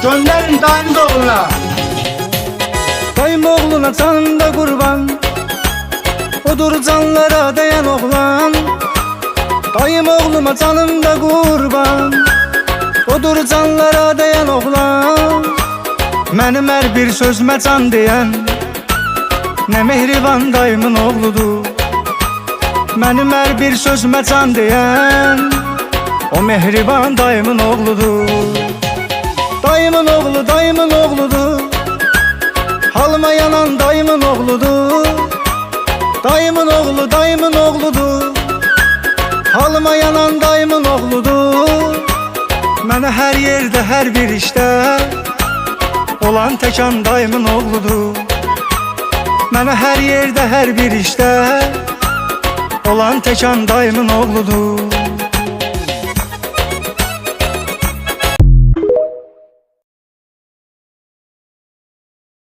Gönderin dayımız oğluna. Dayım oğluna canında kurban, odur canlara değen oğlan. Dayım oğluma canımda kurban, odur canlara değen oğlan. Mənim hər bir sözmə can deyən nə mehriban dayımın oğludur. Mənim hər bir sözmə can deyən o mehriban dayımın oğludur. Dayımın oğlu dayımın oğludur, halıma yanan dayımın oğludur. Dayımın oğlu dayımın oğludur, halıma yanan dayımın oğludur. Mənə hər yerdə hər bir işdə olan təkan dayımın oğludur. Mənə hər yerdə hər bir işdə olan təkan dayımın oğludur.